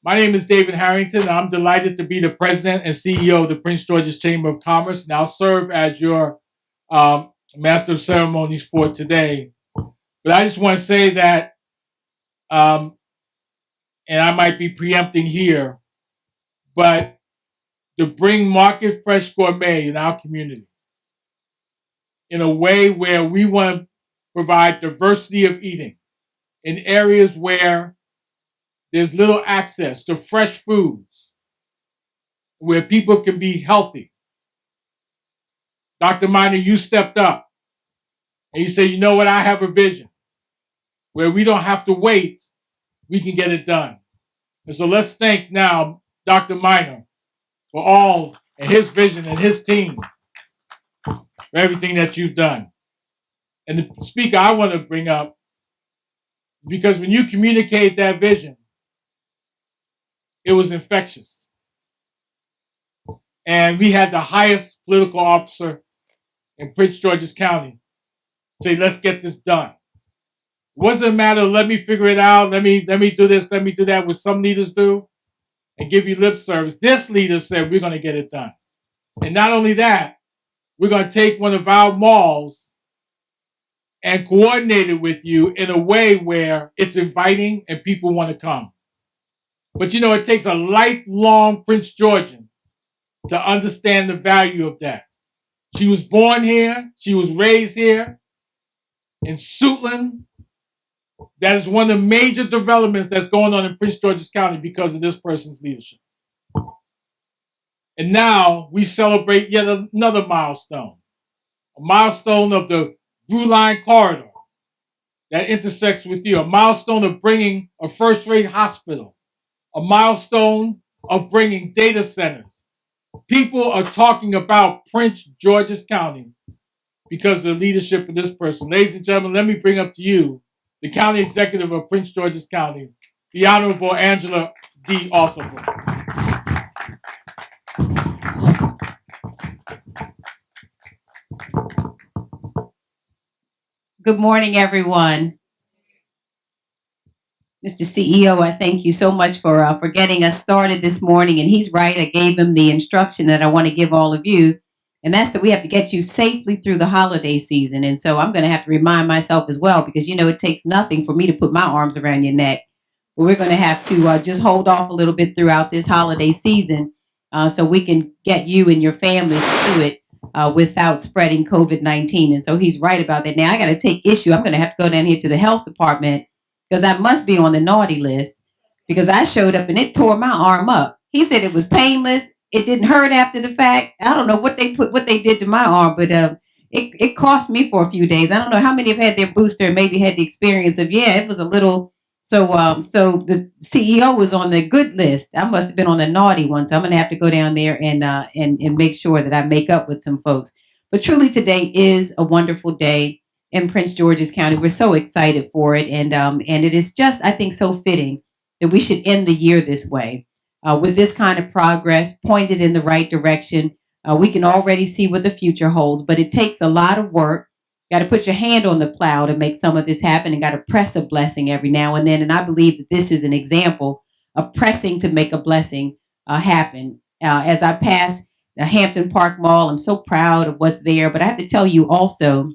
My name is David Harrington. I'm delighted to be the president and CEO of the Prince George's Chamber of Commerce, and I'll serve as your master of ceremonies for today. But I just want to say that, and I might be preempting here, but to bring market fresh gourmet in our community in a way where we want to provide diversity of eating in areas where there's little access to fresh foods, where people can be healthy. Dr. Minor, you stepped up and you said, you know what, I have a vision where we don't have to wait, we can get it done. And so let's thank now Dr. Minor for all and his vision and his team for everything that you've done. And the speaker I want to bring up, because when you communicate that vision, it was infectious. And we had the highest political officer in Prince George's County say, let's get this done. It wasn't a matter of let me figure it out, let me do this, let me do that, what some leaders do, and give you lip service. This leader said, we're going to get it done. And not only that, we're going to take one of our malls and coordinate it with you in a way where it's inviting and people want to come. But you know, it takes a lifelong Prince Georgian to understand the value of that. She was born here. She was raised here in Suitland. That is one of the major developments that's going on in Prince George's County because of this person's leadership. And now we celebrate yet another milestone, a milestone of the Blue Line Corridor that intersects with you, a milestone of bringing a first-rate hospital, a milestone of bringing data centers. People are talking about Prince George's County because of the leadership of this person. Ladies and gentlemen, let me bring up to you the county executive of Prince George's County, the Honorable Angela D. Arthur. Good morning, everyone. Mr. CEO, I thank you so much for getting us started this morning. And he's right. I gave him the instruction that I want to give all of you. And that's that we have to get you safely through the holiday season. And so I'm going to have to remind myself as well, because, you know, it takes nothing for me to put my arms around your neck. But we're going to have to just hold off a little bit throughout this holiday season so we can get you and your families through it without spreading COVID-19. And so he's right about that. Now, I got to take issue. I'm going to have to go down here to the health department because I must be on the naughty list because I showed up and it tore my arm up. He said it was painless. It didn't hurt after the fact. I don't know what they did to my arm, but it cost me for a few days. I don't know how many have had their booster and maybe had the experience of, it was a little. So the CEO was on the good list. I must have been on the naughty one. So I'm going to have to go down there and make sure that I make up with some folks. But truly today is a wonderful day in Prince George's County. We're so excited for it. And it is just, I think, so fitting that we should end the year this way. With this kind of progress pointed in the right direction, we can already see what the future holds, but it takes a lot of work. Got to put your hand on the plow to make some of this happen and got to press a blessing every now and then. And I believe that this is an example of pressing to make a blessing happen. As I pass the Hampton Park Mall, I'm so proud of what's there, but I have to tell you also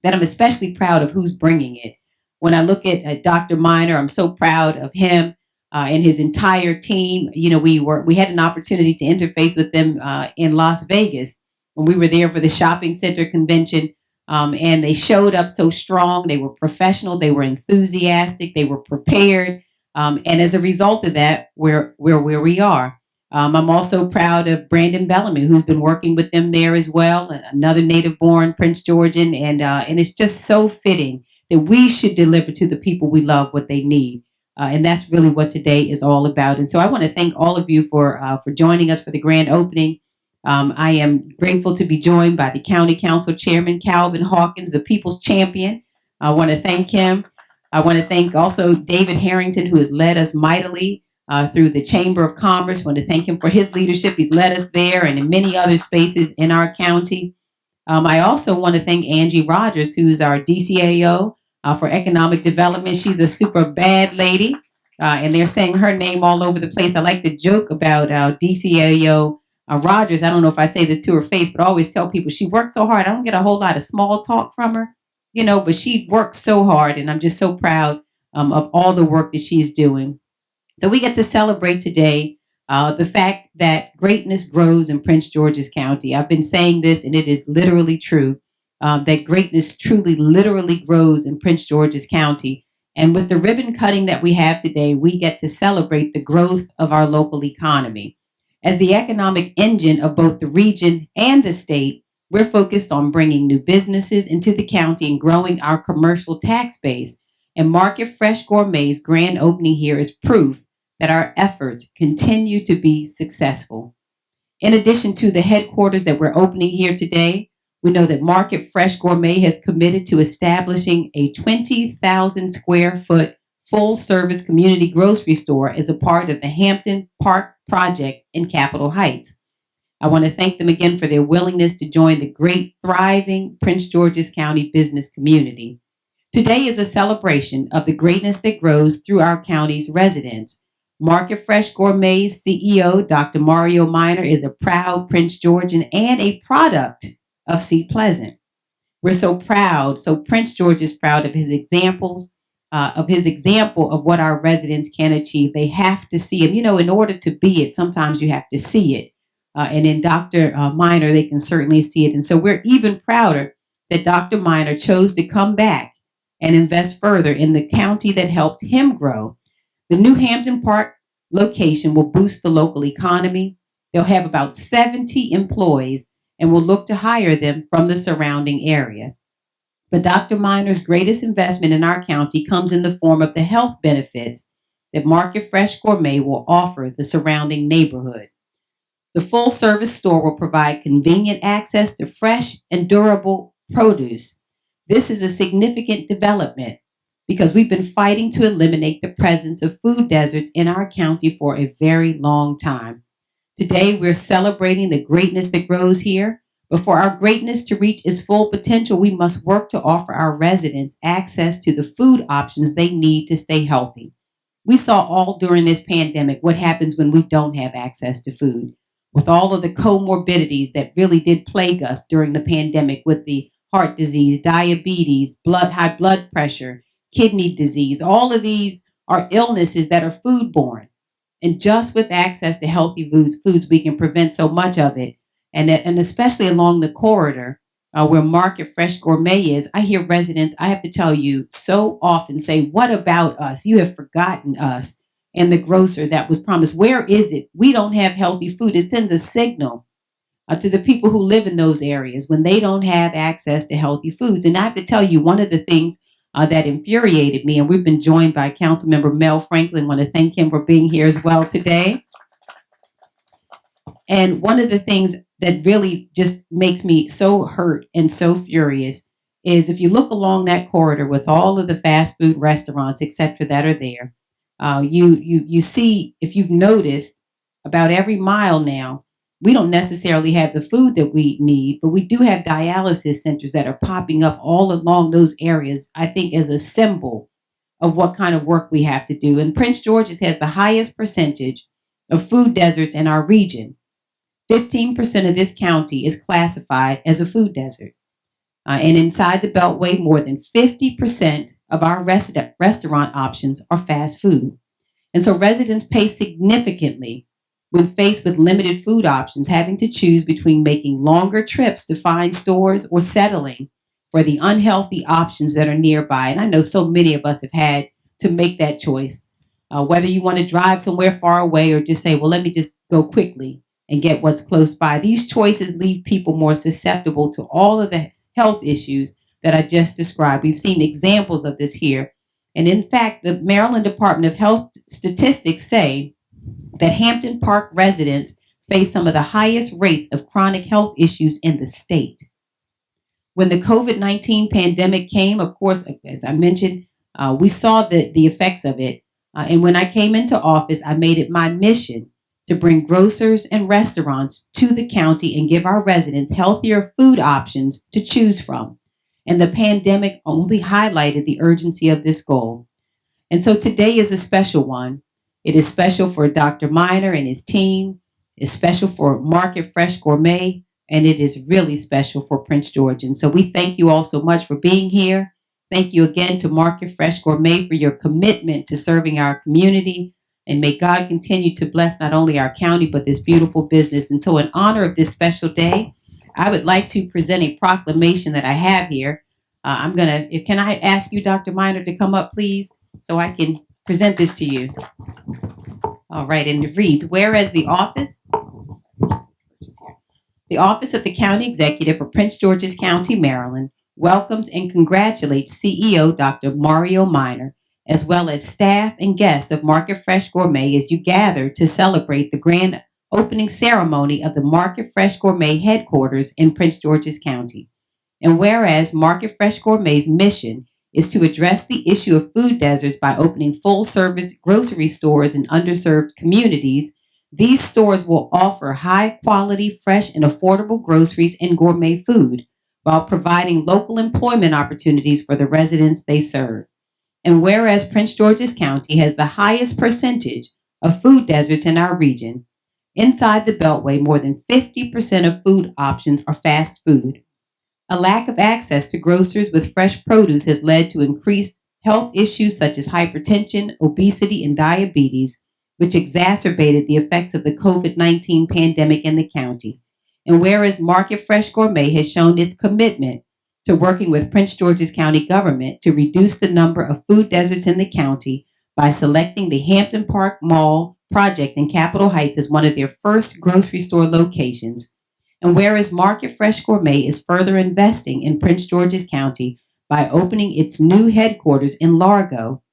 that I'm especially proud of who's bringing it. When I look at Dr. Minor, I'm so proud of him. And his entire team. You know, we had an opportunity to interface with them in Las Vegas when we were there for the shopping center convention. And they showed up so strong. They were professional. They were enthusiastic. They were prepared. And as a result of that, we're where we are. I'm also proud of Brandon Bellamy, who's been working with them there as well. Another native-born Prince Georgian. And it's just so fitting that we should deliver to the people we love what they need. And that's really what today is all about. And so I want to thank all of you for joining us for the grand opening. I am grateful to be joined by the County Council Chairman, Calvin Hawkins, the People's Champion. I want to thank him. I want to thank also David Harrington, who has led us mightily through the Chamber of Commerce. I want to thank him for his leadership. He's led us there and in many other spaces in our county. I also want to thank Angie Rogers, who's our DCAO. For economic development. She's a super bad lady. and they're saying her name all over the place. I like to joke about DCAO Rogers. I don't know if I say this to her face, but I always tell people she works so hard. I don't get a whole lot of small talk from her, but she works so hard, and I'm just so proud of all the work that she's doing. So we get to celebrate today the fact that greatness grows in Prince George's County. I've been saying this, and it is literally true, that greatness truly, literally grows in Prince George's County. And with the ribbon cutting that we have today, we get to celebrate the growth of our local economy. As the economic engine of both the region and the state, we're focused on bringing new businesses into the county and growing our commercial tax base. And Market Fresh Gourmet's grand opening here is proof that our efforts continue to be successful. In addition to the headquarters that we're opening here today, we know that Market Fresh Gourmet has committed to establishing a 20,000 square foot full service community grocery store as a part of the Hampton Park project in Capitol Heights. I want to thank them again for their willingness to join the great, thriving Prince George's County business community. Today is a celebration of the greatness that grows through our county's residents. Market Fresh Gourmet's CEO, Dr. Mario Minor, is a proud Prince Georgian and a product of Seat Pleasant. We're so proud, so Prince George is proud of his examples, of his example of what our residents can achieve. They have to see him. In order to be it, sometimes you have to see it. And in Dr. Minor, they can certainly see it. And so we're even prouder that Dr. Minor chose to come back and invest further in the county that helped him grow. The new Hampton Park location will boost the local economy. They'll have about 70 employees and will look to hire them from the surrounding area. But Dr. Minor's greatest investment in our county comes in the form of the health benefits that Market Fresh Gourmet will offer the surrounding neighborhood. The full service store will provide convenient access to fresh and durable produce. This is a significant development because we've been fighting to eliminate the presence of food deserts in our county for a very long time. Today, we're celebrating the greatness that grows here, but for our greatness to reach its full potential, we must work to offer our residents access to the food options they need to stay healthy. We saw all during this pandemic what happens when we don't have access to food. With all of the comorbidities that really did plague us during the pandemic with the heart disease, diabetes, high blood pressure, kidney disease. All of these are illnesses that are foodborne. And just with access to healthy foods, we can prevent so much of it. And especially along the corridor where Market Fresh Gourmet is, I hear residents, I have to tell you, so often say, what about us? You have forgotten us and the grocer that was promised. Where is it? We don't have healthy food. It sends a signal to the people who live in those areas when they don't have access to healthy foods. And I have to tell you, one of the things that infuriated me, and we've been joined by Councilmember Mel Franklin. I want to thank him for being here as well today. And one of the things that really just makes me so hurt and so furious is if you look along that corridor with all of the fast food restaurants, et cetera, that are there, you see, if you've noticed, about every mile now, we don't necessarily have the food that we need, but we do have dialysis centers that are popping up all along those areas, I think, as a symbol of what kind of work we have to do. And Prince George's has the highest percentage of food deserts in our region. 15% of this county is classified as a food desert. And inside the Beltway, more than 50% of our restaurant options are fast food. And so residents pay significantly when faced with limited food options, having to choose between making longer trips to find stores or settling for the unhealthy options that are nearby. And I know so many of us have had to make that choice, whether you want to drive somewhere far away or just say, well, let me just go quickly and get what's close by. These choices leave people more susceptible to all of the health issues that I just described. We've seen examples of this here. And in fact, the Maryland Department of Health statistics say that Hampton Park residents face some of the highest rates of chronic health issues in the state. When the COVID-19 pandemic came, of course, as I mentioned, we saw the effects of it. And when I came into office, I made it my mission to bring grocers and restaurants to the county and give our residents healthier food options to choose from. And the pandemic only highlighted the urgency of this goal. And so today is a special one. It is special for Dr. Miner and his team. It's special for Market Fresh Gourmet, and it is really special for Prince George. And so we thank you all so much for being here. Thank you again to Market Fresh Gourmet for your commitment to serving our community. And may God continue to bless not only our county, but this beautiful business. And so in honor of this special day, I would like to present a proclamation that I have here. Can I ask you, Dr. Miner, to come up, please, so I can present this to you? All right, and it reads, whereas the Office of the County Executive for Prince George's County, Maryland, welcomes and congratulates CEO Dr. Mario Miner, as well as staff and guests of Market Fresh Gourmet as you gather to celebrate the grand opening ceremony of the Market Fresh Gourmet headquarters in Prince George's County. And whereas Market Fresh Gourmet's mission is to address the issue of food deserts by opening full-service grocery stores in underserved communities, these stores will offer high-quality, fresh, and affordable groceries and gourmet food while providing local employment opportunities for the residents they serve. And whereas Prince George's County has the highest percentage of food deserts in our region, inside the Beltway, more than 50% of food options are fast food. A lack of access to grocers with fresh produce has led to increased health issues such as hypertension, obesity, and diabetes, which exacerbated the effects of the COVID-19 pandemic in the county. And whereas Market Fresh Gourmet has shown its commitment to working with Prince George's County government to reduce the number of food deserts in the county by selecting the Hampton Park Mall project in Capitol Heights as one of their first grocery store locations. And whereas Market Fresh Gourmet is further investing in Prince George's County by opening its new headquarters in Largo,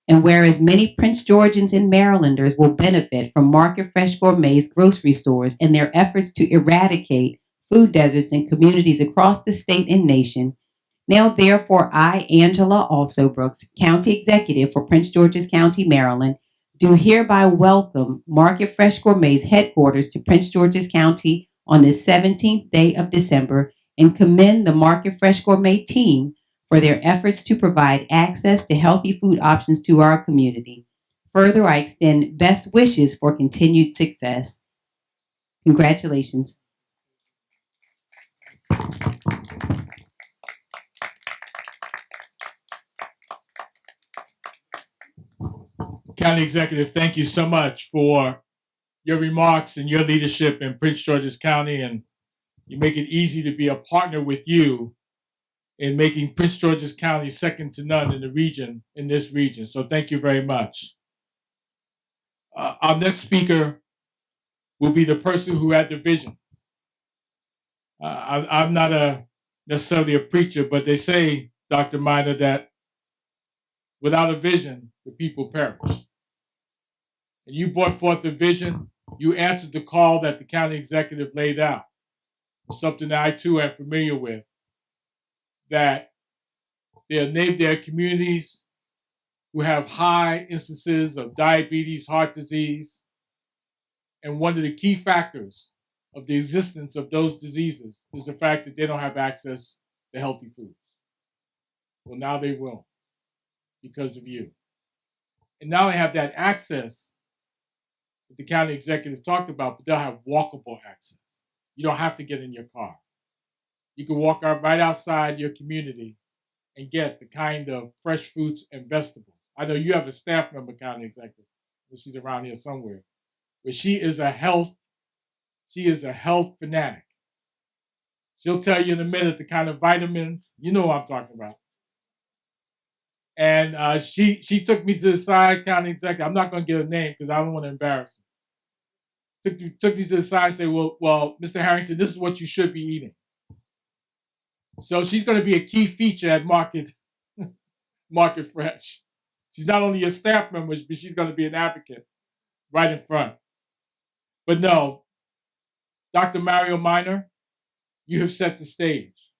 and whereas many Prince Georgians and Marylanders will benefit from Market Fresh Gourmet's grocery stores and their efforts to eradicate food deserts in communities across the state and nation, now therefore I, Angela Alsobrooks, County Executive for Prince George's County, Maryland, do hereby welcome Market Fresh Gourmet's headquarters to Prince George's County on the 17th day of December and commend the Market Fresh Gourmet team for their efforts to provide access to healthy food options to our community. Further, I extend best wishes for continued success. Congratulations. County Executive, thank you so much for your remarks and your leadership in Prince George's County, and you make it easy to be a partner with you in making Prince George's County second to none in the region, in this region. So thank you very much. Our next speaker will be the person who had the vision. I'm not necessarily a preacher, but they say, Dr. Miner, that without a vision, the people perish. And you brought forth a vision. You answered the call that the county executive laid out. It's something that I too am familiar with, that they'll name their communities who have high instances of diabetes, heart disease. And one of the key factors of the existence of those diseases is the fact that they don't have access to healthy foods. Well, now they will because of you. And now they have that access that the county executive talked about, but they'll have walkable access. You don't have to get in your car. You can walk out right outside your community and get the kind of fresh fruits and vegetables. I know you have a staff member, county executive, but she's around here somewhere, but she is a health fanatic. She'll tell you in a minute the kind of vitamins, you know what I'm talking about. And she took me to the side, county executive. I'm not going to give a name because I don't want to embarrass her. Took me to the side and said, well, Mr. Harrington, this is what you should be eating. So she's going to be a key feature at Market Fresh. She's not only a staff member, but she's going to be an advocate right in front. But no, Dr. Mario Miner, you have set the stage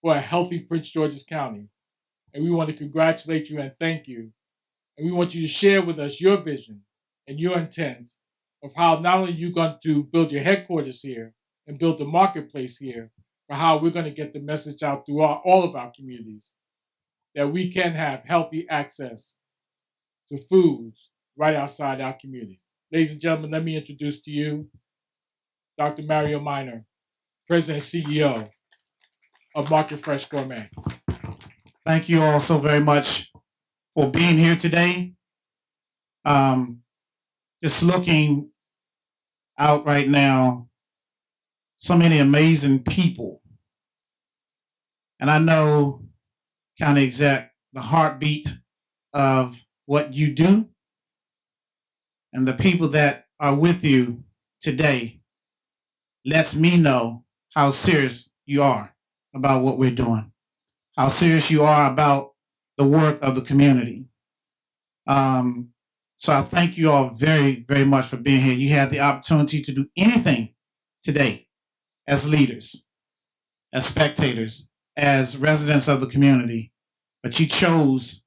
for a healthy Prince George's County. And we want to congratulate you and thank you. And we want you to share with us your vision and your intent of how not only you're going to build your headquarters here and build the marketplace here, but how we're going to get the message out through all of our communities that we can have healthy access to foods right outside our communities. Ladies and gentlemen, let me introduce to you Dr. Mario Minor, President and CEO of Market Fresh Gourmet. Thank you all so very much for being here today. Just looking out right now, so many amazing people. And I know kind of exact the heartbeat of what you do and the people that are with you today lets me know how serious you are about what we're doing, how serious you are about the work of the community. So I thank you all very, very much for being here. You had the opportunity to do anything today as leaders, as spectators, as residents of the community, but you chose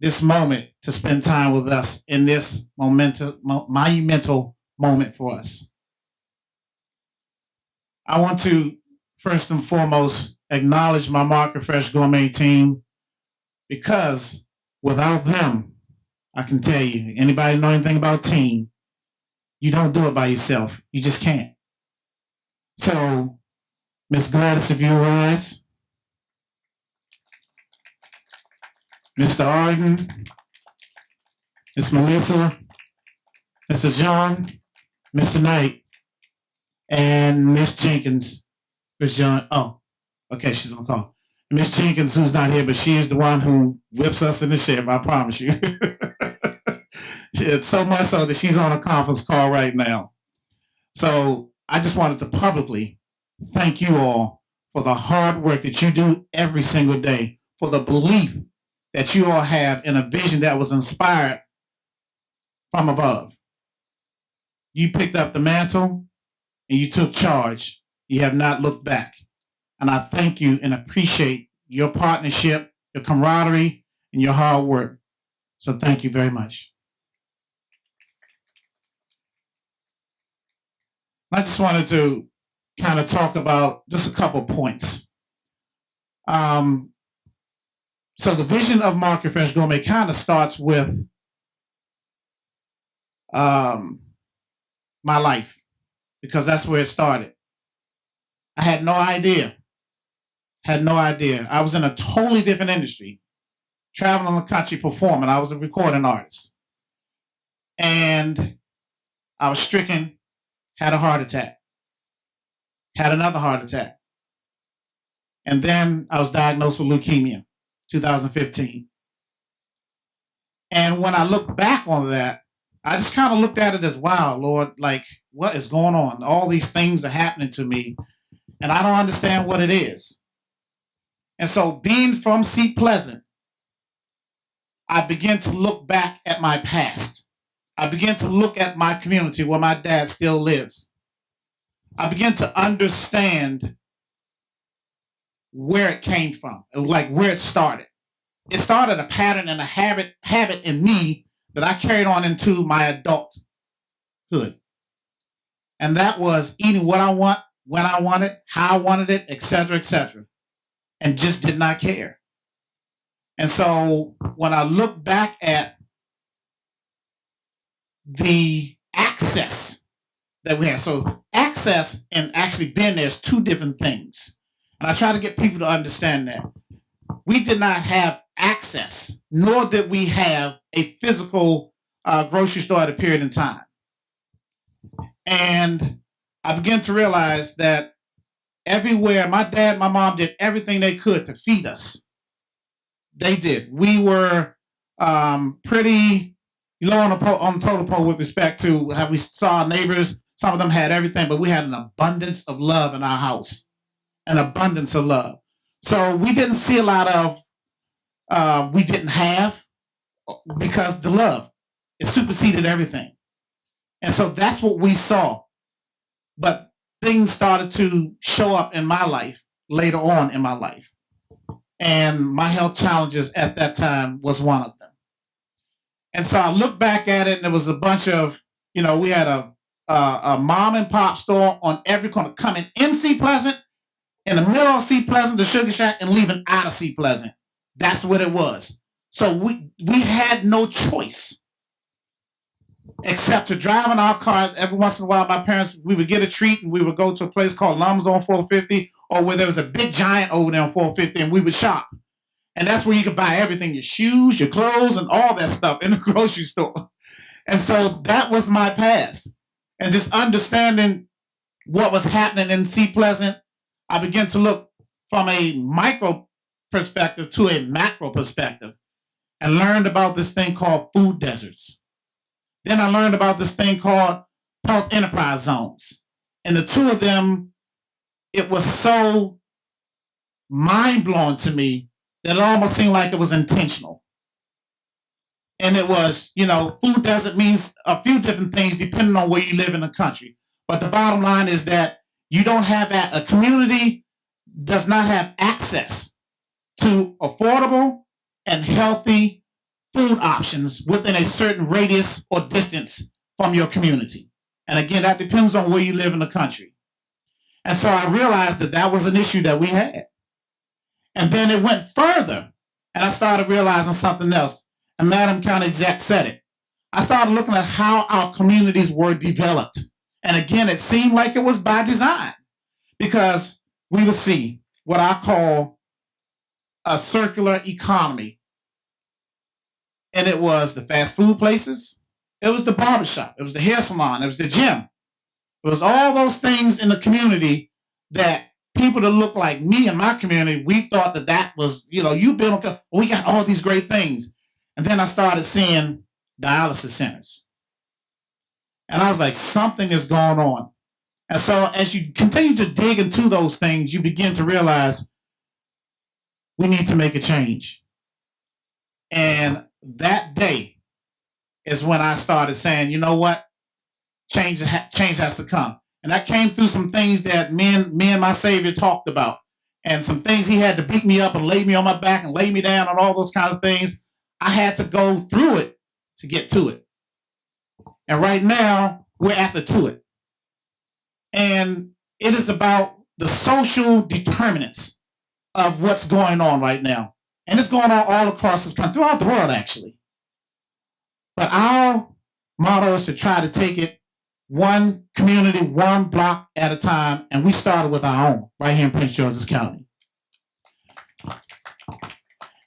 this moment to spend time with us in this monumental moment for us. I want to first and foremost acknowledge my Market Fresh Gourmet team, because without them, I can tell you, anybody know anything about team, you don't do it by yourself. You just can't. So, Miss Gladys, if you rise, Mr. Arden, Miss Melissa, Mr. John, Mr. Knight, and Miss Jenkins. Miss John, oh, okay, she's on the call. Miss Jenkins, who's not here, but she is the one who whips us in the ship, I promise you. It's so much so that she's on a conference call right now. So I just wanted to publicly thank you all for the hard work that you do every single day, for the belief that you all have in a vision that was inspired from above. You picked up the mantle and you took charge. You have not looked back. And I thank you and appreciate your partnership, your camaraderie, and your hard work. So thank you very much. I just wanted to kind of talk about just a couple points. So the vision of Market Fresh Gourmet kind of starts with my life, because that's where it started. I had no idea. I was in a totally different industry, traveling the country performing. I was a recording artist. And I was stricken, had a heart attack, had another heart attack. And then I was diagnosed with leukemia, 2015. And when I look back on that, I just kind of looked at it as, wow, Lord, like, what is going on? All these things are happening to me, and I don't understand what it is. And so being from Seat Pleasant, I began to look back at my past. I began to look at my community where my dad still lives. I began to understand where it came from, like where it started. It started a pattern and a habit in me that I carried on into my adulthood. And that was eating what I want, when I want it, how I wanted it, etc., and just did not care. And so when I look back at the access that we had, so access and actually being there is two different things. And I try to get people to understand that. We did not have access, nor did we have a physical grocery store at a period in time. And I began to realize that everywhere, my dad, my mom did everything they could to feed us. They did. We were pretty low on the totem pole with respect to how we saw our neighbors. Some of them had everything, but we had an abundance of love in our house. An abundance of love. So we didn't see a lot of, we didn't have, because the love, it superseded everything. And so that's what we saw. But things started to show up in my life later on in my life. And my health challenges at that time was one of them. And so I look back at it, and there was a bunch of, we had a mom and pop store on every corner, coming in Seat Pleasant, in the middle of Seat Pleasant, the Sugar Shack, and leaving out of Seat Pleasant. That's what it was. So we had no choice except to drive in our car. Every once in a while, my parents, we would get a treat and we would go to a place called Lum's on 450, or where there was a big giant over there on 450, and we would shop. And that's where you could buy everything, your shoes, your clothes, and all that stuff in the grocery store. And so that was my past. And just understanding what was happening in Sea Pleasant, I began to look from a micro perspective to a macro perspective and learned about this thing called food deserts. Then I learned about this thing called health enterprise zones. And the two of them, it was so mind-blowing to me that it almost seemed like it was intentional. And it was, food desert means a few different things depending on where you live in the country. But the bottom line is that you don't have a community does not have access to affordable and healthy food options within a certain radius or distance from your community. And again, that depends on where you live in the country. And so I realized that that was an issue that we had. And then it went further, and I started realizing something else. And Madam County Exec said it. I started looking at how our communities were developed. And again, it seemed like it was by design, because we would see what I call a circular economy. And it was the fast food places, it was the barbershop, it was the hair salon, it was the gym. It was all those things in the community that people that look like me in my community, we thought that was, you build, we got all these great things. And then I started seeing dialysis centers. And I was like, something is going on. And so as you continue to dig into those things, you begin to realize we need to make a change. And that day is when I started saying, you know what? Change has to come. And that came through some things that me and my Savior talked about. And some things he had to beat me up and lay me on my back and lay me down and all those kinds of things. I had to go through it to get to it. And right now, we're at the to it. And it is about the social determinants of what's going on right now. And it's going on all across this country, throughout the world, actually. But our motto is to try to take it one community, one block at a time. And we started with our own right here in Prince George's County.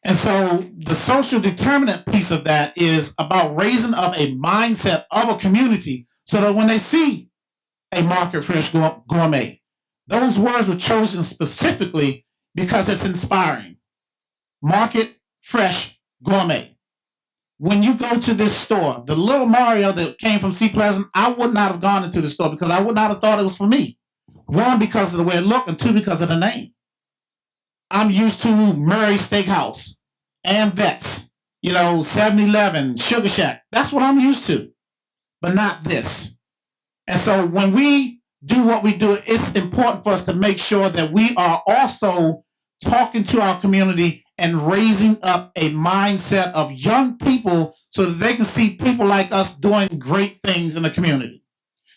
And so the social determinant piece of that is about raising up a mindset of a community so that when they see a market fresh gourmet, those words were chosen specifically because it's inspiring. Market fresh gourmet. When you go to this store, the little Mario that came from Sea Pleasant, I would not have gone into the store because I would not have thought it was for me. One, because of the way it looked, and two, because of the name. I'm used to Murray's Steakhouse and Vets, 7-Eleven, Sugar Shack. That's what I'm used to, but not this. And so when we do what we do, it's important for us to make sure that we are also talking to our community and raising up a mindset of young people so that they can see people like us doing great things in the community,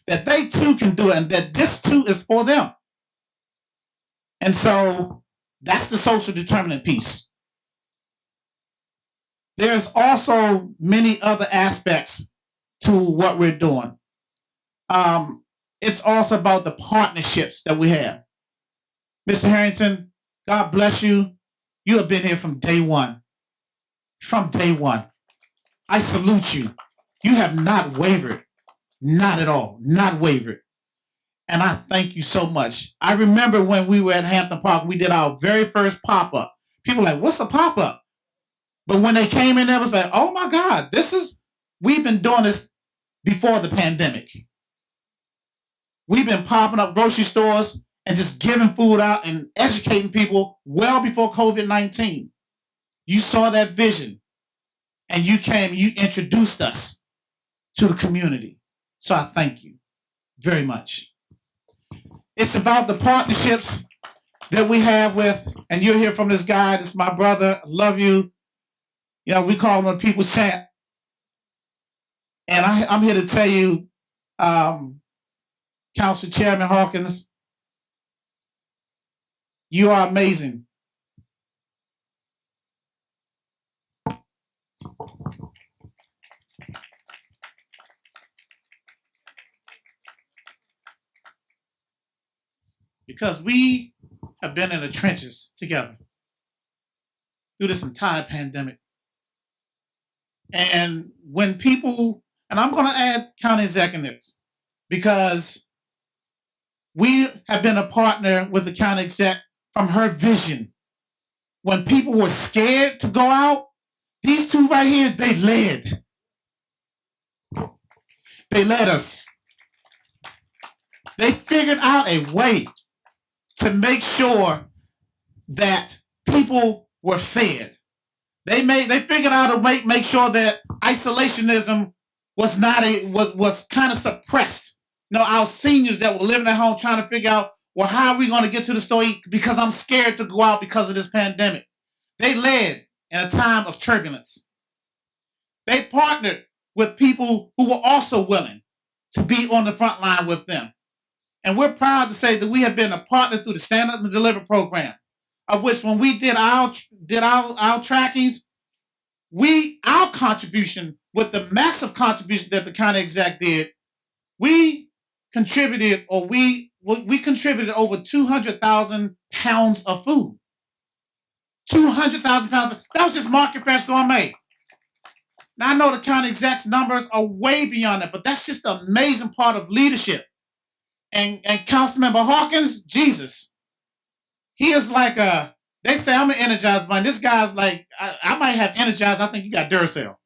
that they too can do it, and that this too is for them. And so that's the social determinant piece. There's also many other aspects to what we're doing. It's also about the partnerships that we have. Mr. Harrington, God bless you. You have been here from day one. From day one. I salute you. You have not wavered. Not at all. Not wavered. And I thank you so much. I remember when we were at Hampton Park, we did our very first pop-up. People were like, what's a pop-up? But when they came in, it was like, oh my God, we've been doing this before the pandemic. We've been popping up grocery stores and just giving food out and educating people well before COVID-19. You saw that vision and you introduced us to the community. So I thank you very much. It's about the partnerships that we have with, and you'll hear from this guy, this is my brother, I love you. We call him a people's champ. And I'm here to tell you, Council Chairman Hawkins, you are amazing. Because we have been in the trenches together through this entire pandemic. And when people, and I'm going to add county executives, because we have been a partner with the county exec from her vision. When people were scared to go out, these two right here, they led. They led us. They figured out a way to make sure that people were fed. They figured out a way to make sure that isolationism was kind of suppressed. You know, our seniors that were living at home trying to figure out, well, how are we going to get to the store because I'm scared to go out because of this pandemic. They led in a time of turbulence. They partnered with people who were also willing to be on the front line with them. And we're proud to say that we have been a partner through the Stand Up and Deliver program, of which when we did our trackings, our contribution with the massive contribution that the county exec did, we contributed over 200,000 pounds of food. 200,000 pounds. That was just Market Fresh Gourmet. Now I know the county exec's numbers are way beyond that, but that's just an amazing part of leadership. And Councilmember Hawkins, Jesus, he is like they say I'm an energized man. This guy's like, I might have energized. I think you got Duracell.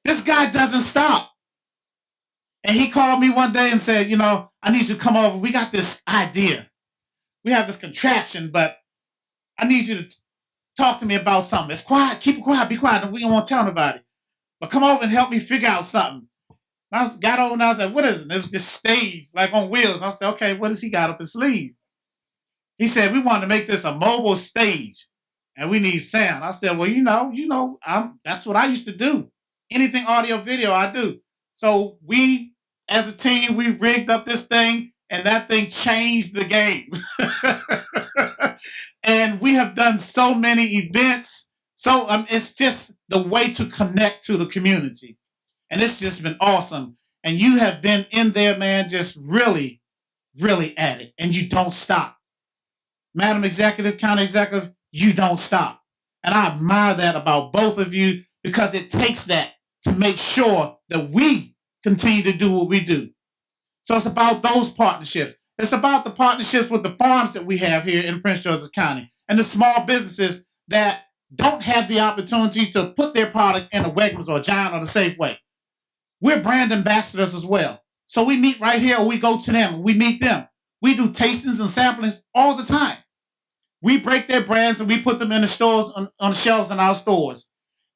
This guy doesn't stop. And he called me one day and said, you know, I need you to come over. We got this idea. We have this contraption, but I need you to talk to me about something. It's quiet. Keep it quiet. Be quiet. We don't want to tell nobody. But come over and help me figure out something. I got over and I was like, what is it? And it was this stage, like on wheels. And I said, okay, what does he got up his sleeve? He said, we want to make this a mobile stage and we need sound. I said, well, that's what I used to do. Anything audio, video, I do. So we, as a team, we rigged up this thing and that thing changed the game. And we have done so many events. So it's just the way to connect to the community. And it's just been awesome. And you have been in there, man, just really, really at it. And you don't stop. Madam Executive, County Executive, you don't stop. And I admire that about both of you because it takes that to make sure that we continue to do what we do. So it's about those partnerships. It's about the partnerships with the farms that we have here in Prince George's County and the small businesses that don't have the opportunity to put their product in a Wegmans or a Giant or the Safeway. We're brand ambassadors as well. So we meet right here or we go to them and we meet them. We do tastings and samplings all the time. We break their brands and we put them in the stores, on the shelves in our stores.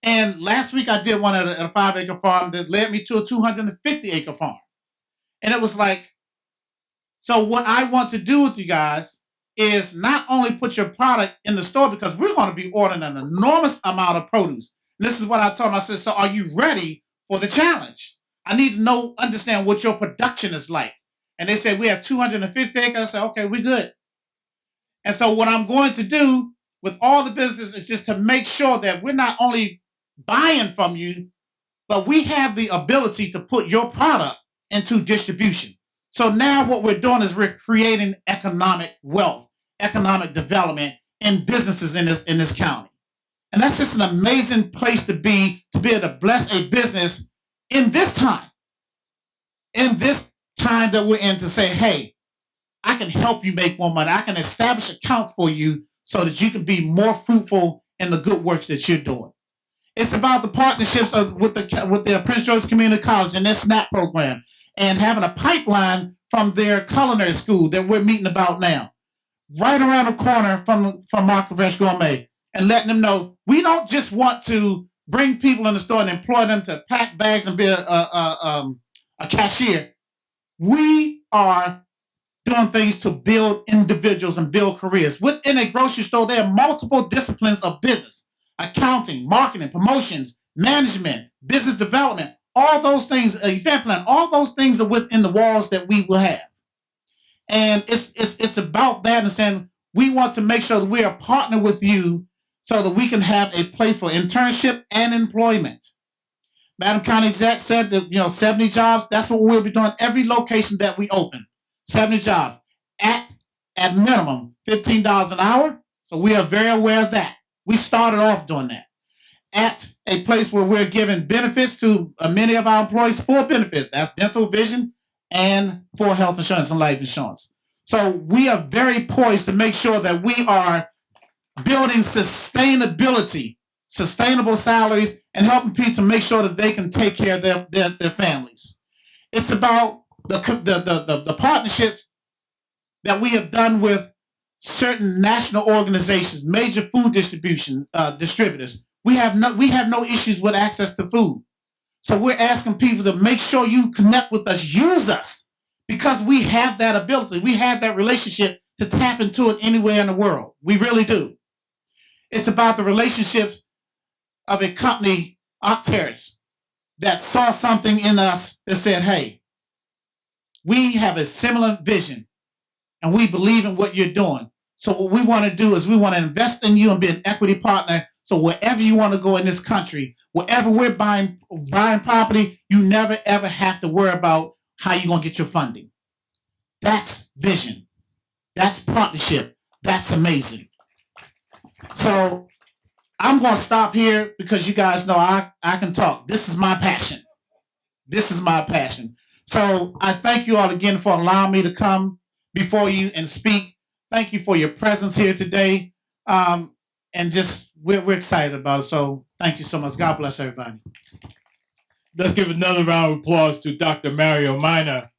And last week I did one at a 5-acre farm that led me to a 250-acre farm. And it was like, so what I want to do with you guys is not only put your product in the store because we're going to be ordering an enormous amount of produce. And this is what I told them. I said, so are you ready for the challenge? I need to understand what your production is like. And they said, we have 250 acres. I said, okay, we're good. And so what I'm going to do with all the business is just to make sure that we're not only buying from you, but we have the ability to put your product into distribution. So now what we're doing is we're creating economic wealth, economic development in businesses in this county. And that's just an amazing place to be able to bless a business in this time that we're in, to say, hey, I can help you make more money. I can establish accounts for you so that you can be more fruitful in the good works that you're doing. It's about the partnerships with the Prince George's Community College and their SNAP program and having a pipeline from their culinary school that we're meeting about now, right around the corner from Market Fresh Gourmet, and letting them know we don't just want to bring people in the store and employ them to pack bags and be a cashier. We are doing things to build individuals and build careers. Within a grocery store, there are multiple disciplines of business: accounting, marketing, promotions, management, business development, all those things, event plan, all those things are within the walls that we will have. And it's about that and saying we want to make sure that we are partnered with you so that we can have a place for internship and employment. Madam County Exec said that, 70 jobs, that's what we'll be doing every location that we open. 70 jobs at minimum $15 an hour. So we are very aware of that. We started off doing that. At a place where we're giving benefits to many of our employees, full benefits. That's dental, vision, and full health insurance and life insurance. So we are very poised to make sure that we are building sustainability, sustainable salaries, and helping people to make sure that they can take care of their families. It's about the partnerships that we have done with certain national organizations, major food distributors. We have no issues with access to food. So we're asking people to make sure you connect with us, use us, because we have that ability. We have that relationship to tap into it anywhere in the world. We really do. It's about the relationships of a company, Octeris, that saw something in us that said, hey, we have a similar vision and we believe in what you're doing. So what we want to do is we want to invest in you and be an equity partner. So wherever you want to go in this country, wherever we're buying property, you never, ever have to worry about how you're going to get your funding. That's vision. That's partnership. That's amazing. So I'm going to stop here because you guys know I can talk. This is my passion. This is my passion. So I thank you all again for allowing me to come before you and speak. Thank you for your presence here today. And just, we're excited about it. So thank you so much. God bless everybody. Let's give another round of applause to Dr. Mario Minor,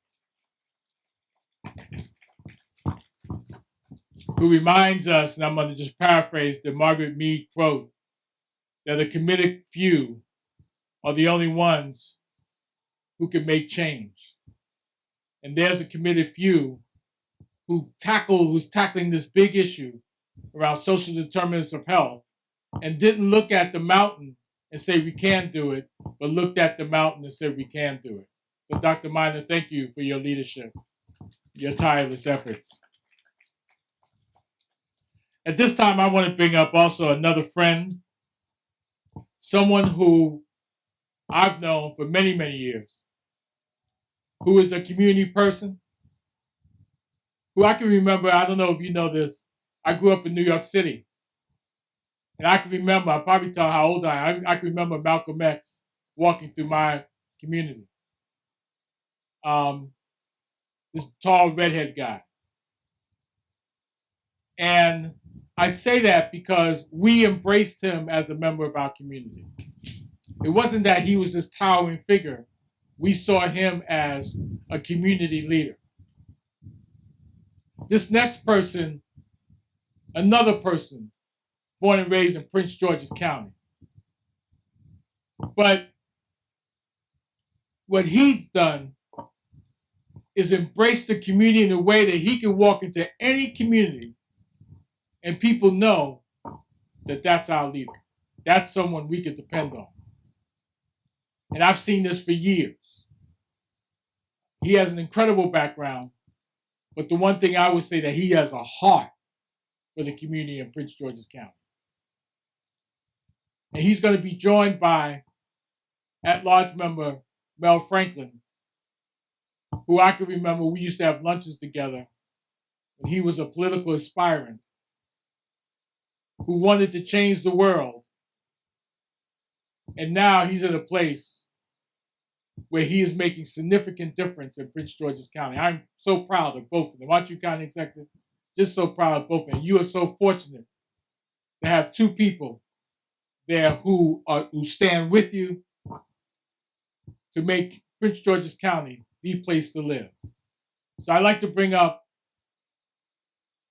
who reminds us, and I'm going to just paraphrase the Margaret Mead quote, that the committed few are the only ones who can make change. And there's a committed few who's tackling this big issue around social determinants of health and didn't look at the mountain and say we can do it, but looked at the mountain and said we can do it. So Dr. Minor, thank you for your leadership, your tireless efforts. At this time, I want to bring up also another friend, someone who I've known for many, many years, who is a community person, who I can remember, I don't know if you know this, I grew up in New York City. And I can remember, I'll probably tell how old I am, I can remember Malcolm X walking through my community. This tall redhead guy. And I say that because we embraced him as a member of our community. It wasn't that he was this towering figure. We saw him as a community leader. This next person, another person, born and raised in Prince George's County. But what he's done is embrace the community in a way that he can walk into any community and people know that that's our leader. That's someone we can depend on. And I've seen this for years. He has an incredible background, but the one thing I would say that he has a heart for the community in Prince George's County. And he's going to be joined by at-large member Mel Franklin, who I can remember we used to have lunches together when he was a political aspirant who wanted to change the world. And now he's in a place where he is making significant difference in Prince George's County. I'm so proud of both of them. Aren't you, County Executive? Just so proud of both of them. You are so fortunate to have two people there who stand with you to make Prince George's County the place to live. So I'd like to bring up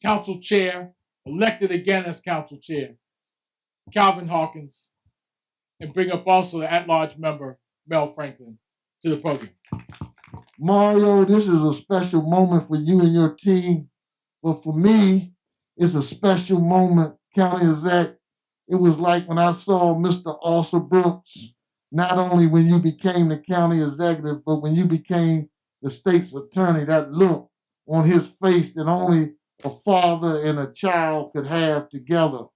Council Chair, elected again as Council Chair, Calvin Hawkins, and bring up also the at-large member, Mel Franklin, to the podium. Mario, this is a special moment for you and your team, but for me, it's a special moment, County Exec. It was like when I saw Mr. Arthur Brooks, not only when you became the county executive, but when you became the state's attorney, that look on his face that only a father and a child could have together.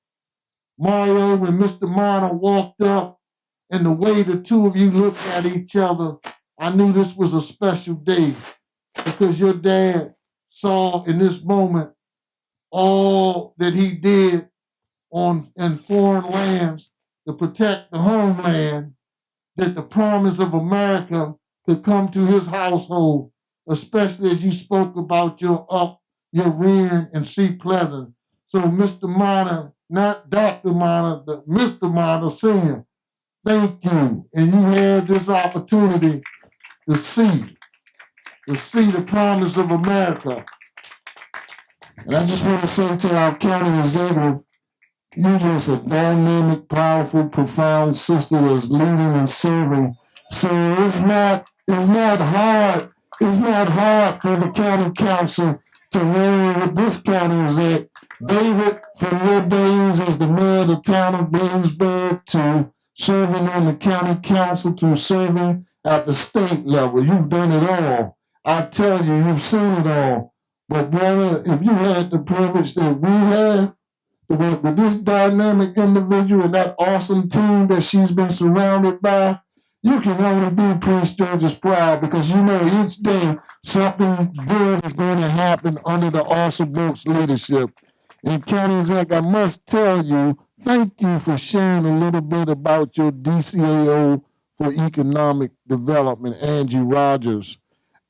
Mario, when Mr. Minor walked up and the way the two of you looked at each other, I knew this was a special day because your dad saw in this moment all that he did in foreign lands to protect the homeland, that the promise of America could come to his household, especially as you spoke about your rearing in Sea Pleasant. So Mr. Minor, not Dr. Minor, but Mr. Minor Sr., thank you. And you had this opportunity to see the promise of America. And I just want to say to our county executive, you're just a dynamic, powerful, profound sister that's leading and serving. So it's not hard. It's not hard for the county council to roll with this county exec. David, from your days as the mayor of the town of Bladensburg to serving on the county council to serving at the state level, you've done it all. I tell you, you've seen it all. But brother, if you had the privilege that we have to work with this dynamic individual and that awesome team that she's been surrounded by, you can only be Prince George's proud because you know each day something good is going to happen under the awesome Brooks leadership. And County Exec, I must tell you, thank you for sharing a little bit about your DCAO for Economic Development, Angie Rogers.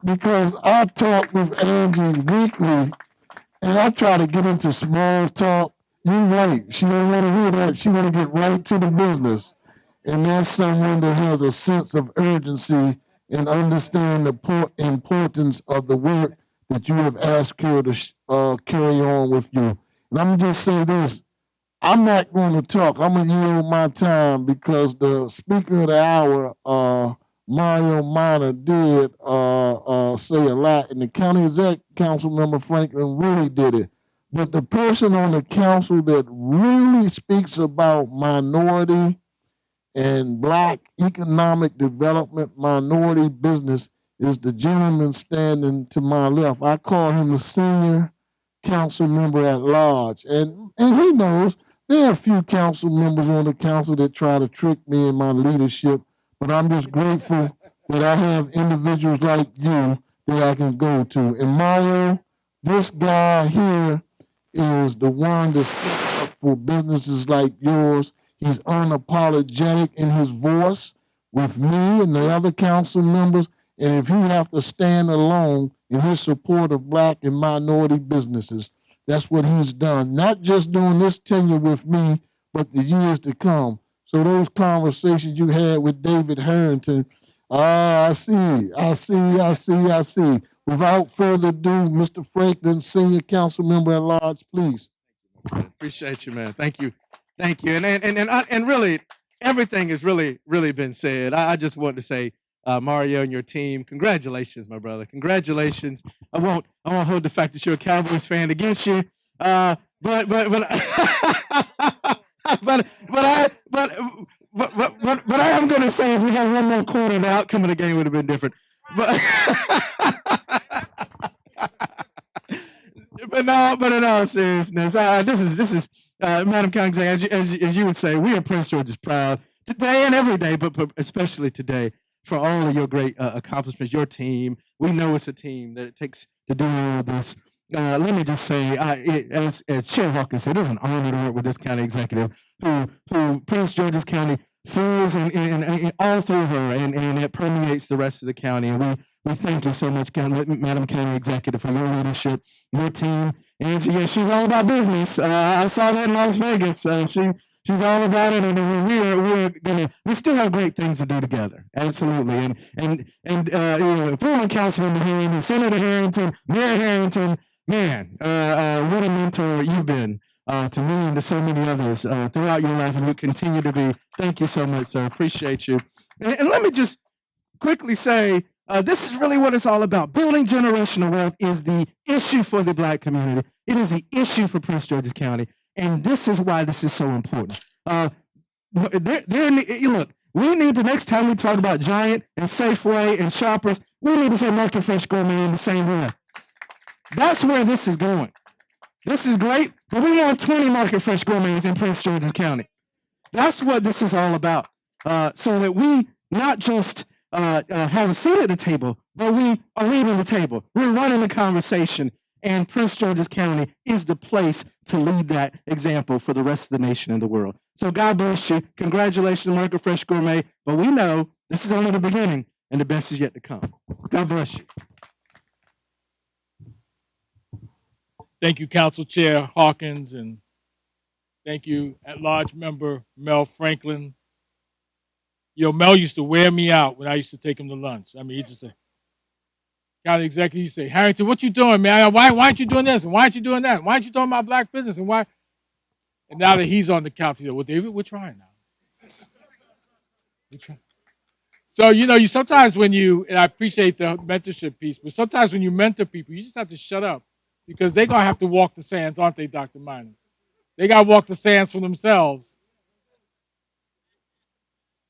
Because I talk with Angie weekly, and I try to get into small talk. You're right. She don't want to hear that. She want to get right to the business. And that's someone that has a sense of urgency and understand the importance of the work that you have asked her to carry on with you. And I'm going to just say this. I'm not going to talk. I'm going to yield my time because the speaker of the hour, Mario Minor, did say a lot, and the county exec council member Franklin really did it. But the person on the council that really speaks about minority and Black economic development, minority business, is the gentleman standing to my left. I call him the senior council member at large, and he knows there are a few council members on the council that try to trick me in my leadership. But I'm just grateful that I have individuals like you that I can go to. And Mario, this guy here is the one that stands up for businesses like yours. He's unapologetic in his voice with me and the other council members. And if he have to stand alone in his support of Black and minority businesses, that's what he's done. Not just during this tenure with me, but the years to come. So those conversations you had with David Harrington, I see. Without further ado, Mr. Franklin, Senior Council Member at Large, please. Appreciate you, man. Thank you. And really, everything has really been said. I just want to say, Mario and your team, congratulations, my brother. Congratulations. I won't hold the fact that you're a Cowboys fan against you. But I am going to say if we had one more quarter, the outcome of the game would have been different. But in all seriousness, this is Madam County Executive, as you would say, we are Prince George's proud today and every day, but especially today for all of your great accomplishments. Your team, we know it's a team that it takes to do all of this. Let me just say, as Chair Hawkins said, it is an honor to work with this county executive who Prince George's County feels and all through her, and it permeates the rest of the county. And we thank you so much, Madam County Executive, for your leadership, your team. Angie, yeah, she's all about business. I saw that in Las Vegas. She's all about it, and we still have great things to do together. Absolutely. And former Councilman Harrington, Senator Harrington, Mayor Harrington, man, what a mentor you've been to me and to so many others throughout your life, and you continue to be. Thank you so much, sir. Appreciate you. And let me just quickly say, this is really what it's all about. Building generational wealth is the issue for the Black community. It is the issue for Prince George's County. And this is why this is so important. Look, we need the next time we talk about Giant and Safeway and Shoppers, we need to say Market Fresh Gourmet in the same way. That's where this is going. This is great, but we want 20 Market Fresh Gourmets in Prince George's County. That's what this is all about. So that we not just have a seat at the table, but we are leading the table. We're running the conversation, and Prince George's County is the place to lead that example for the rest of the nation and the world. So God bless you. Congratulations, Market Fresh Gourmet. But we know this is only the beginning, and the best is yet to come. God bless you. Thank you, Council Chair Hawkins, and thank you, at-large member Mel Franklin. Mel used to wear me out when I used to take him to lunch. I mean, he just county executive, he say, Harrington, what you doing, man? Why aren't you doing this? And why aren't you doing that? Why aren't you talking about black business? And why? And now that he's on the council, he said, well, David, we're trying now. We're trying. So, you sometimes when and I appreciate the mentorship piece, but sometimes when you mentor people, you just have to shut up because they're going to have to walk the sands, aren't they, Dr. Minor? They got to walk the sands for themselves.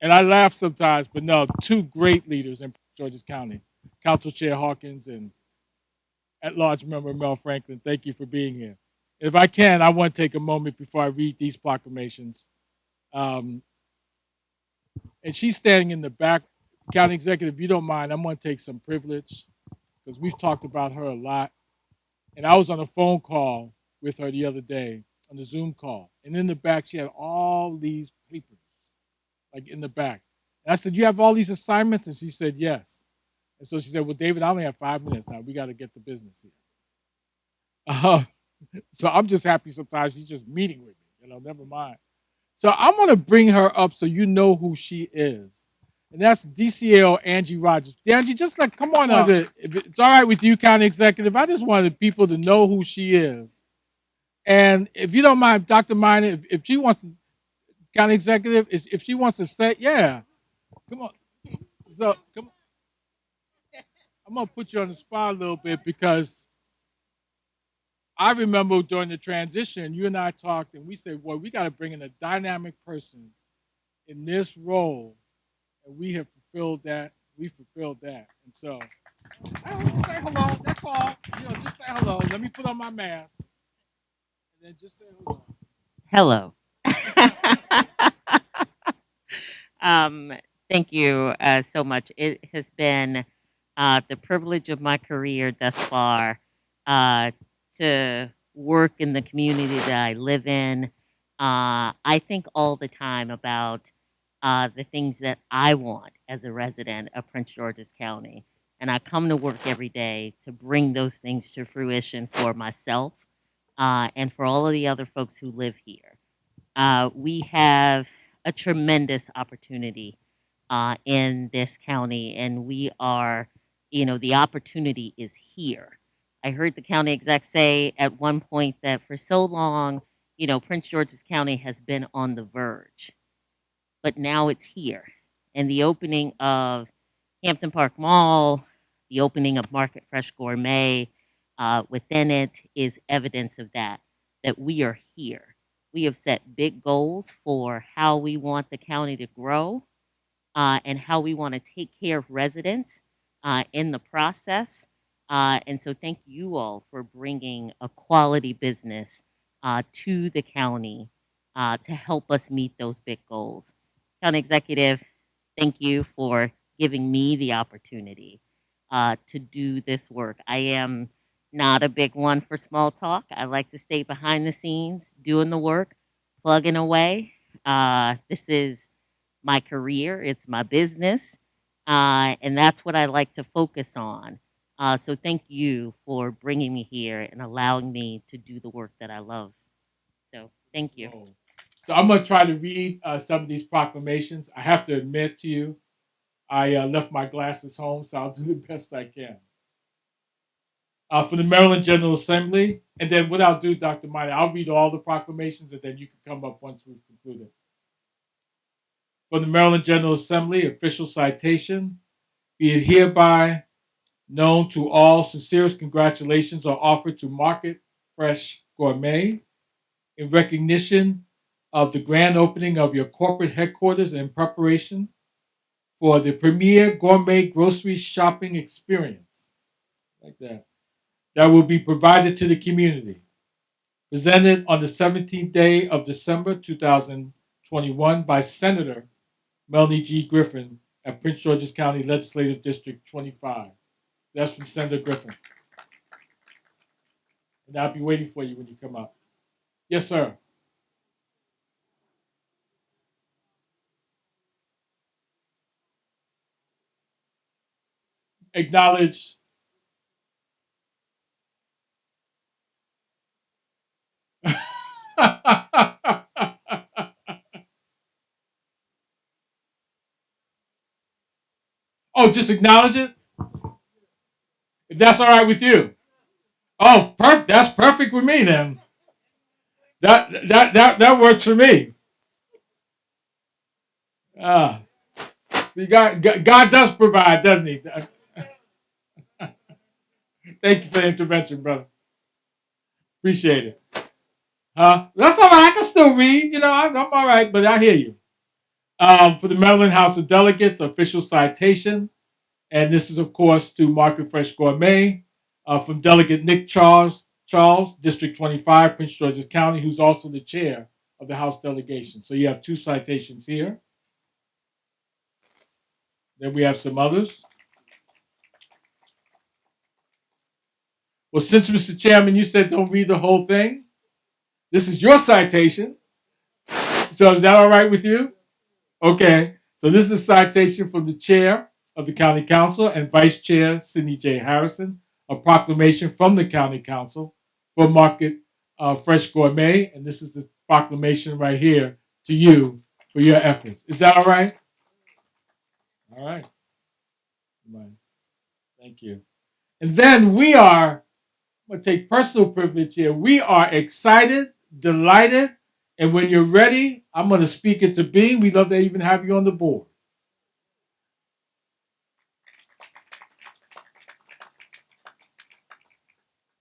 And I laugh sometimes, but no, two great leaders in Georges County, Council Chair Hawkins and at-large member Mel Franklin. Thank you for being here. If I can, I want to take a moment before I read these proclamations. And she's standing in the back. County Executive, if you don't mind, I'm going to take some privilege because we've talked about her a lot. And I was on a phone call with her the other day, on the Zoom call. And in the back, she had all these papers, like in the back. And I said, you have all these assignments? And she said, yes. And so she said, well, David, I only have 5 minutes now. We got to get to business here. So I'm just happy sometimes she's just meeting with me, never mind. So I'm going to bring her up so you know who she is. And that's DCL Angie Rogers. Angie, just come on up. If it's all right with you, County Executive, I just wanted people to know who she is. And if you don't mind, Dr. Minor, if she wants to, County Executive, if she wants to say, yeah, come on. So, come on. I'm going to put you on the spot a little bit because I remember during the transition, you and I talked and we said, well, we got to bring in a dynamic person in this role. And we have fulfilled that. We fulfilled that. And so, I want to say hello. That's all. Just say hello. Let me put on my mask. And then just say hello. Hello. Thank you so much. It has been the privilege of my career thus far to work in the community that I live in. I think all the time about the things that I want as a resident of Prince George's County. And I come to work every day to bring those things to fruition for myself and for all of the other folks who live here. We have a tremendous opportunity in this county, and we are, the opportunity is here. I heard the county exec say at one point that for so long, Prince George's County has been on the verge, but now it's here. And the opening of Hampton Park Mall, the opening of Market Fresh Gourmet within it is evidence of that we are here. We have set big goals for how we want the county to grow and how we want to take care of residents in the process. And so thank you all for bringing a quality business to the county to help us meet those big goals. County Executive, thank you for giving me the opportunity to do this work. I am not a big one for small talk. I like to stay behind the scenes, doing the work, plugging away. This is my career. It's my business. And that's what I like to focus on. So thank you for bringing me here and allowing me to do the work that I love. So thank you. So I'm going to try to read some of these proclamations. I have to admit to you, I left my glasses home, so I'll do the best I can. For the Maryland General Assembly, and then what I'll do, Dr. Minor, I'll read all the proclamations, and then you can come up once we've concluded. For the Maryland General Assembly, official citation, be it hereby known to all, sincerest congratulations are offered to Market Fresh Gourmet in recognition of the grand opening of your corporate headquarters and in preparation for the premier gourmet grocery shopping experience, like that will be provided to the community. presented on the 17th day of December 2021 by Senator Melanie G. Griffin at Prince George's County Legislative District 25. That's from Senator Griffin. And I'll be waiting for you when you come up. Yes, sir. Acknowledge. Oh, just acknowledge it? If that's all right with you. Oh, perfect. That's perfect with me then. That works for me. See, God does provide, doesn't he? Thank you for the intervention, brother. Appreciate it. That's all right. I can still read. I'm all right, but I hear you. For the Maryland House of Delegates, official citation. And this is, of course, to Market Fresh Gourmet from Delegate Nick Charles, District 25, Prince George's County, who's also the chair of the House delegation. So you have 2 citations here. Then we have some others. Well, since, Mr. Chairman, you said don't read the whole thing, this is your citation. So is that all right with you? Okay. So this is a citation from the chair of the County Council and Vice Chair Sidney J. Harrison, a proclamation from the County Council for Market Fresh Gourmet. And this is the proclamation right here to you for your efforts. Is that all right? All right. Thank you. And then I'm going to take personal privilege here. We are excited, delighted, and when you're ready, I'm going to speak it to being. We'd love to even have you on the board.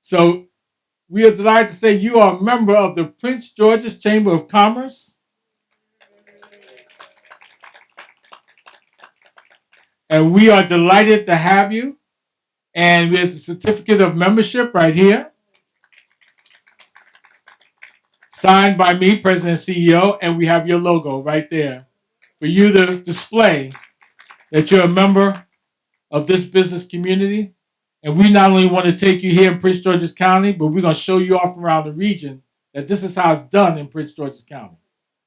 So we are delighted to say you are a member of the Prince George's Chamber of Commerce. And we are delighted to have you. And there's a certificate of membership right here. Signed by me, President and CEO, and we have your logo right there for you to display that you're a member of this business community. And we not only want to take you here in Prince George's County, but we're going to show you off around the region that this is how it's done in Prince George's County.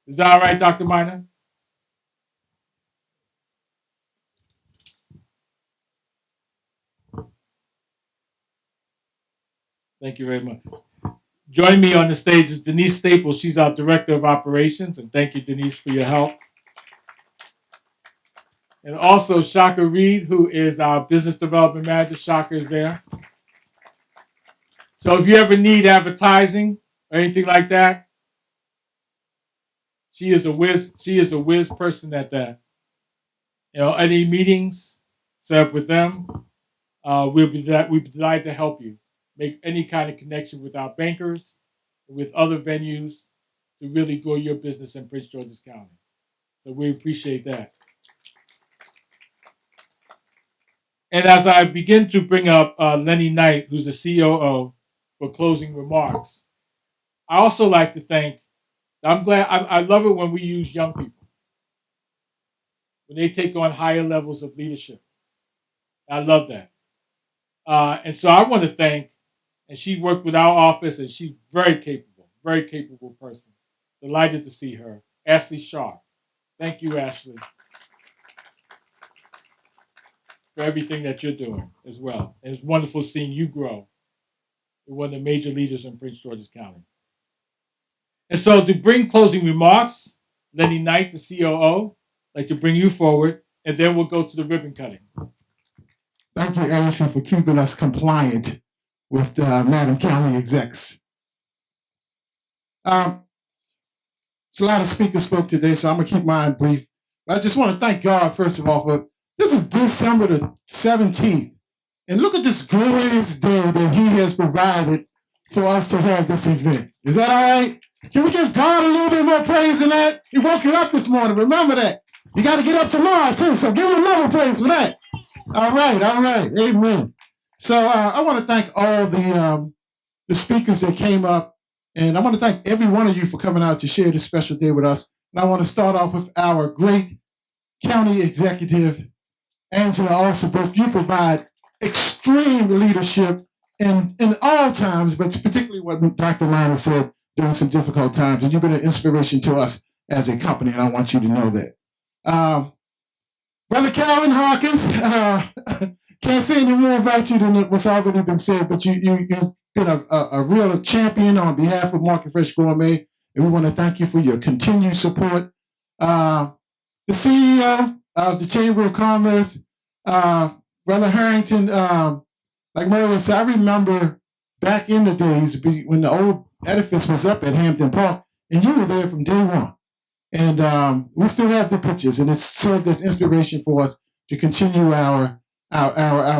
Is that all right, Dr. Minor? Thank you very much. Joining me on the stage is Denise Staples. She's our Director of Operations. And thank you, Denise, for your help. And also Shaka Reed, who is our Business Development Manager. Shaka is there. So if you ever need advertising or anything like that, she is a whiz person at that. Any meetings set up with them, we'll be delighted to help you make any kind of connection with our bankers, with other venues to really grow your business in Prince George's County. So we appreciate that. And as I begin to bring up Lenny Knight, who's the COO, for closing remarks, I also like to thank, I love it when we use young people, when they take on higher levels of leadership. I love that. And so I want to thank, and she worked with our office, and she's very capable person. Delighted to see her, Ashley Sharp. Thank you, Ashley, for everything that you're doing as well. And it's wonderful seeing you grow. You're one of the major leaders in Prince George's County. And so to bring closing remarks, Lenny Knight, the COO, I'd like to bring you forward, and then we'll go to the ribbon cutting. Thank you, Harrison, for keeping us compliant with Madam County execs. So a lot of speakers spoke today, so I'm going to keep mine brief. But I just want to thank God, first of all, for this is December the 17th. And look at this glorious day that he has provided for us to have this event. Is that all right? Can we give God a little bit more praise than that? He woke you up this morning. Remember that. You got to get up tomorrow, too. So give him another praise for that. All right. Amen. So I want to thank all the speakers that came up And I want to thank every one of you for coming out to share this special day with us. And I want to start off with our great county executive, Angela Alsabrook. You provide extreme leadership in all times, but particularly what Dr. Minor said during some difficult times. And you've been an inspiration to us as a company, and I want you to know that. Brother Calvin Hawkins, can't say any more about you than what's already been said, but you've been a real champion on behalf of Market Fresh Gourmet, and we want to thank you for your continued support. The CEO of the Chamber of Commerce, Brother Harrington, like Mario said, I remember back in the days when the old edifice was up at Hampton Park, and you were there from day one. And we still have the pictures, and it's served as inspiration for us to continue our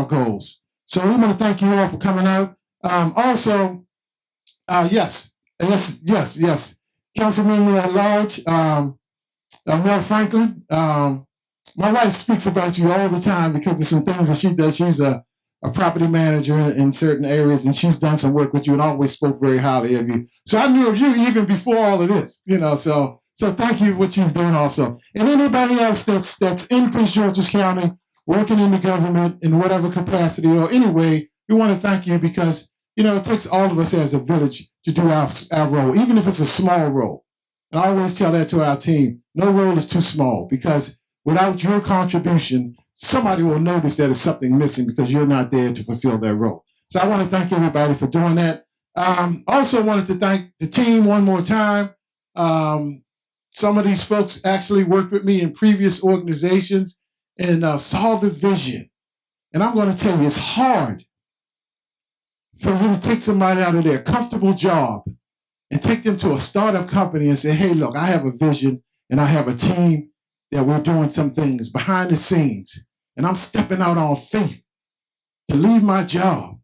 goals. So we want to thank you all for coming out. Also, yes, Councilman at Large, Mel Franklin. My wife speaks about you all the time because of some things that she does. She's a property manager in certain areas, and she's done some work with you and always spoke very highly of you. So I knew of you even before all of this, So thank you for what you've done also. And anybody else that's in Prince George's County, working in the government in whatever capacity or any way, we want to thank you because, it takes all of us as a village to do our role, even if it's a small role. And I always tell that to our team, no role is too small because without your contribution, somebody will notice that there's something missing because you're not there to fulfill that role. So I want to thank everybody for doing that. Also wanted to thank the team one more time. Some of these folks actually worked with me in previous organizations and saw the vision. And I'm going to tell you, it's hard for you to take somebody out of their comfortable job and take them to a startup company and say, hey, look, I have a vision and I have a team that we're doing some things behind the scenes. And I'm stepping out on faith to leave my job,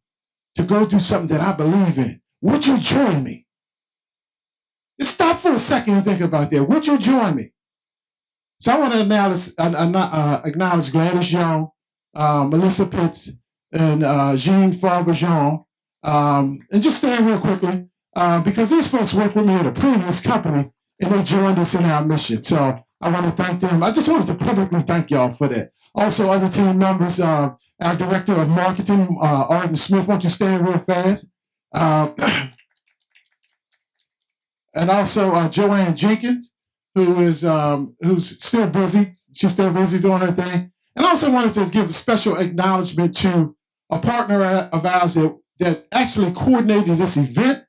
to go do something that I believe in. Would you join me? Just stop for a second and think about that. Would you join me? So I want to acknowledge Gladys Young, Melissa Pitts, and Jean Fabre-Jean. And just stand real quickly, because these folks worked with me at a previous company, and they joined us in our mission. So I want to thank them. I just wanted to publicly thank y'all for that. Also, other team members, our Director of Marketing, Arden Smith, won't you stand real fast? And also Joanne Jenkins, who's still busy. She's still busy doing her thing. And I also wanted to give a special acknowledgement to a partner of ours that actually coordinated this event.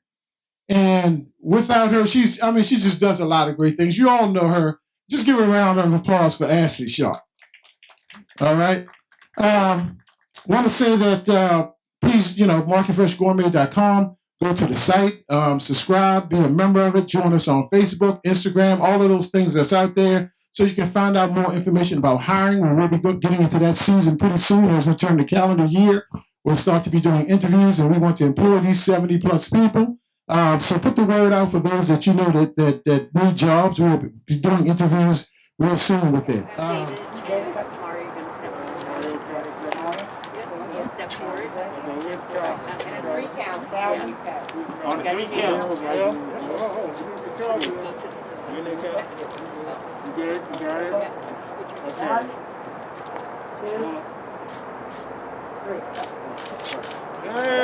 And without her, she just does a lot of great things. You all know her. Just give a round of applause for Ashley Sharp. All right. Want to say that please, marketfreshgourmet.com. Go to the site, subscribe, be a member of it, join us on Facebook, Instagram, all of those things that's out there so you can find out more information about hiring. We'll be getting into that season pretty soon as we turn the calendar year. We'll start to be doing interviews, and we want to employ these 70-plus people. So put the word out for those that you know that need jobs. We'll be doing interviews real soon with that. On the 3 count. You good? You got it? Okay. 1, 2, 3. Hey!